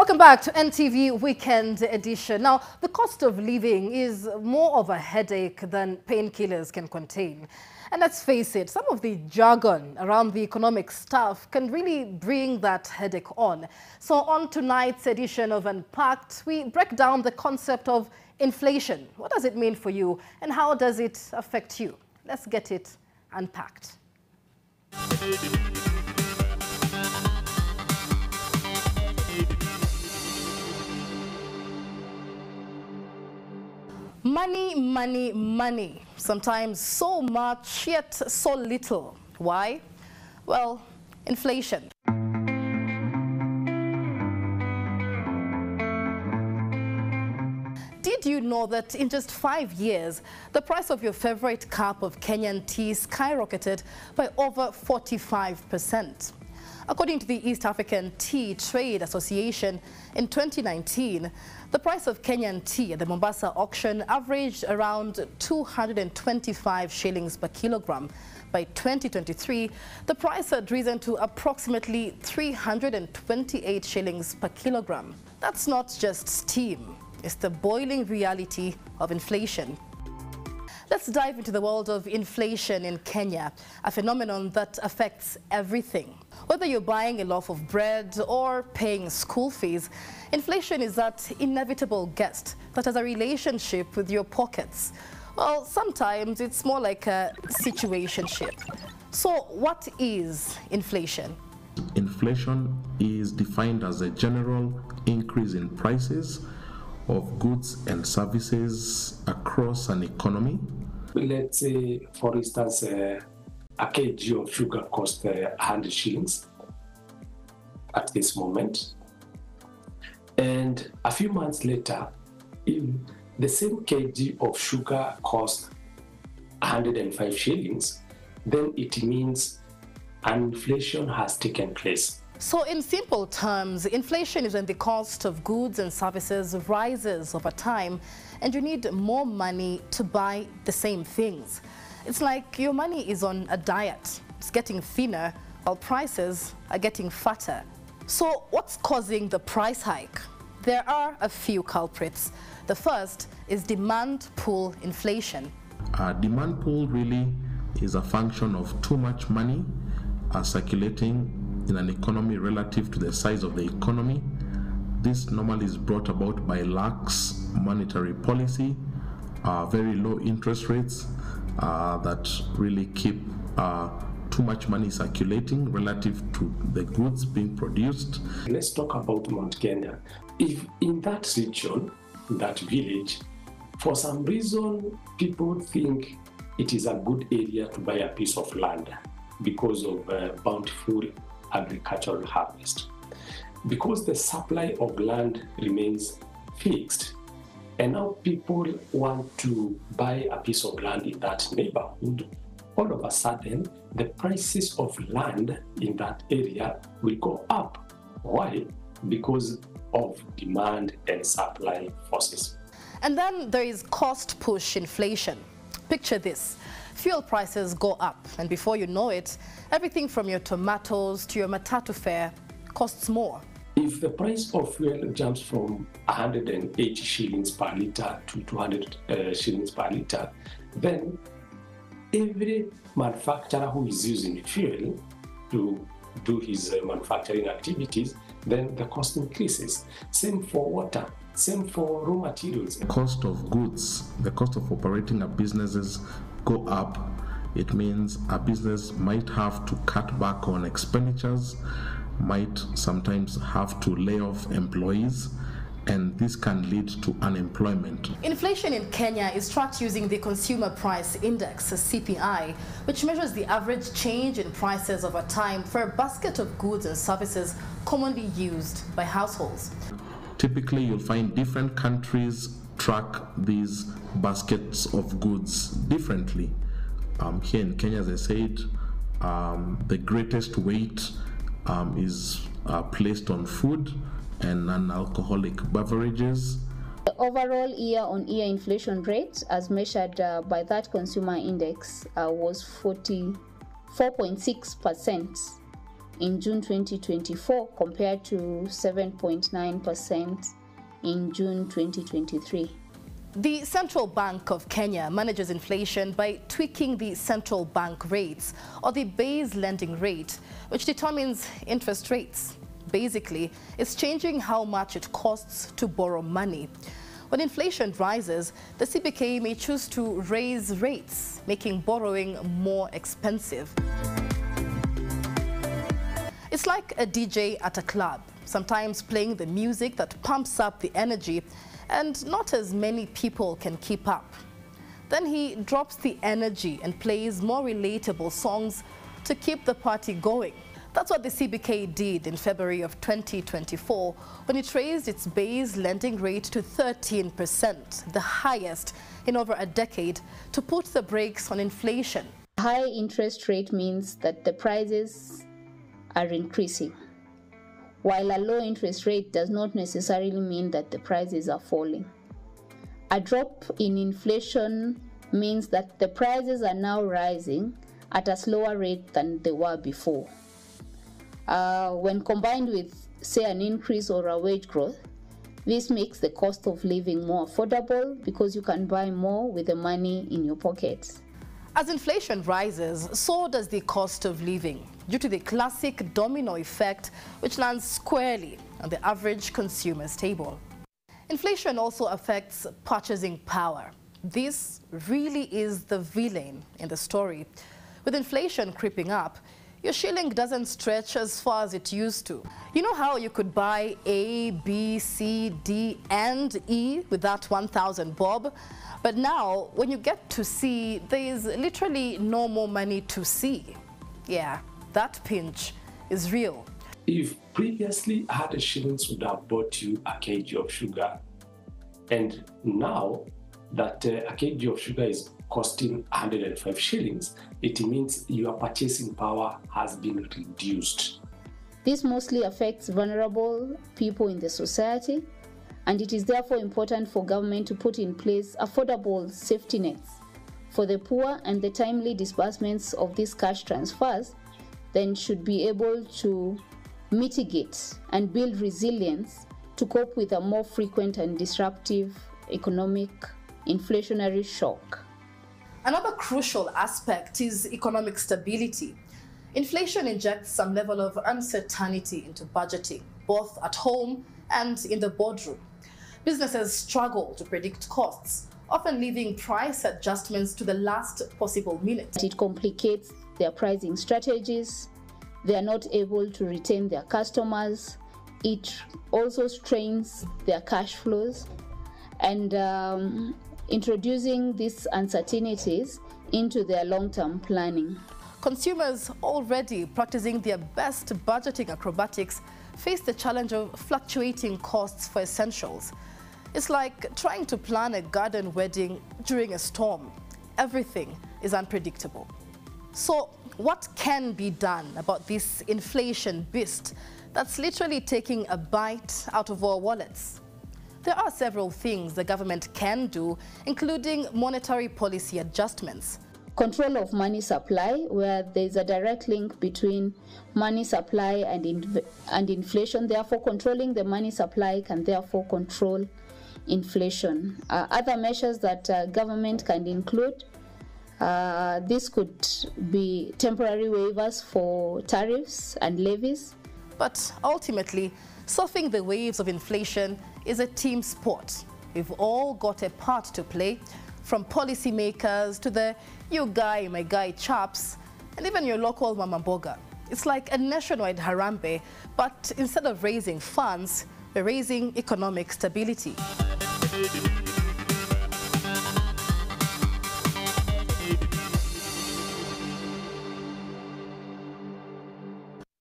Welcome back to NTV Weekend Edition. Now, the cost of living is more of a headache than painkillers can contain. And let's face it, some of the jargon around the economic stuff can really bring that headache on. So on tonight's edition of Unpacked, we break down the concept of inflation. What does it mean for you and how does it affect you? Let's get it unpacked. Money, money, money. Sometimes so much, yet so little. Why? Well, inflation. Did you know that in just 5 years, the price of your favorite cup of Kenyan tea skyrocketed by over 45%? According to the East African Tea Trade Association, in 2019, the price of Kenyan tea at the Mombasa auction averaged around 225 shillings per kilogram. By 2023, the price had risen to approximately 328 shillings per kilogram. That's not just steam, it's the boiling reality of inflation. Let's dive into the world of inflation in Kenya, a phenomenon that affects everything. Whether you're buying a loaf of bread or paying school fees, inflation is that inevitable guest that has a relationship with your pockets. Well, sometimes it's more like a situationship. So what is inflation? Inflation is defined as a general increase in prices of goods and services across an economy. Let's say, for instance, a kg of sugar costs 100 shillings at this moment. And a few months later, if the same kg of sugar costs 105 shillings, then it means inflation has taken place. So in simple terms, inflation is when the cost of goods and services rises over time and you need more money to buy the same things. It's like your money is on a diet. It's getting thinner while prices are getting fatter. So what's causing the price hike? There are a few culprits. The first is demand pull inflation. Demand pull really is a function of too much money circulating in an economy relative to the size of the economy. This normally is brought about by lax monetary policy, very low interest rates that really keep too much money circulating relative to the goods being produced. Let's talk about Mount Kenya. If in that region, that village, for some reason, people think it is a good area to buy a piece of land because of bountiful agricultural harvest. Because the supply of land remains fixed, and now people want to buy a piece of land in that neighborhood, all of a sudden, the prices of land in that area will go up. Why? Because of demand and supply forces. And then there is cost push inflation. Picture this. Fuel prices go up, and before you know it, everything from your tomatoes to your matatu fare costs more. If the price of fuel jumps from 180 shillings per litre to 200 shillings per litre, then every manufacturer who is using fuel to do his manufacturing activities, then the cost increases. Same for water, same for raw materials. The cost of goods, the cost of operating a businesses go up. It means a business might have to cut back on expenditures, might sometimes have to lay off employees, and this can lead to unemployment. Inflation in Kenya is tracked using the Consumer Price Index, CPI, which measures the average change in prices over time for a basket of goods and services commonly used by households. Typically, you'll find different countries track these baskets of goods differently. Here in Kenya, as I said, the greatest weight is placed on food and non-alcoholic beverages. The overall year-on-year inflation rate, as measured by that consumer index, was 44.6%. in June 2024 compared to 7.9% in June 2023. The Central Bank of Kenya manages inflation by tweaking the central bank rates, or the base lending rate, which determines interest rates. Basically, it's changing how much it costs to borrow money. When inflation rises, the CBK may choose to raise rates, making borrowing more expensive. It's like a DJ at a club, sometimes playing the music that pumps up the energy, and not as many people can keep up. Then he drops the energy and plays more relatable songs to keep the party going. That's what the CBK did in February of 2024 when it raised its base lending rate to 13%, the highest in over a decade, to put the brakes on inflation. High interest rate means that the prices are increasing, while a low interest rate does not necessarily mean that the prices are falling. A drop in inflation means that the prices are now rising at a slower rate than they were before. When combined with, say, an increase or a wage growth, this makes the cost of living more affordable because you can buy more with the money in your pockets. As inflation rises, so does the cost of living, due to the classic domino effect, which lands squarely on the average consumer's table. Inflation also affects purchasing power. This really is the villain in the story. With inflation creeping up, your shilling doesn't stretch as far as it used to. You know how you could buy A, B, C, D, and E with that 1,000 bob? But now, when you get to C, there is literally no more money to see. Yeah, that pinch is real. If previously 100 shillings would have bought you a kg of sugar, and now that a kg of sugar is costing 105 shillings, it means your purchasing power has been reduced. This mostly affects vulnerable people in the society, and it is therefore important for government to put in place affordable safety nets for the poor, and the timely disbursements of these cash transfers then should be able to mitigate and build resilience to cope with a more frequent and disruptive economic inflationary shock. Another crucial aspect is economic stability. Inflation injects some level of uncertainty into budgeting, both at home and in the boardroom. Businesses struggle to predict costs, often leaving price adjustments to the last possible minute. It complicates their pricing strategies. They are not able to retain their customers. It also strains their cash flows, and introducing these uncertainties into their long-term planning. Consumers already practicing their best budgeting acrobatics face the challenge of fluctuating costs for essentials. It's like trying to plan a garden wedding during a storm. Everything is unpredictable. So what can be done about this inflation beast that's literally taking a bite out of our wallets? There are several things the government can do, including monetary policy adjustments. Control of money supply, where there is a direct link between money supply and inflation. Therefore, controlling the money supply can therefore control inflation. Other measures that government can include, this could be temporary waivers for tariffs and levies. But ultimately, surfing the waves of inflation is a team sport. We've all got a part to play, from policymakers to the you guy, my guy chaps, and even your local mama boga. It's like a nationwide harambe, but instead of raising funds, we're raising economic stability.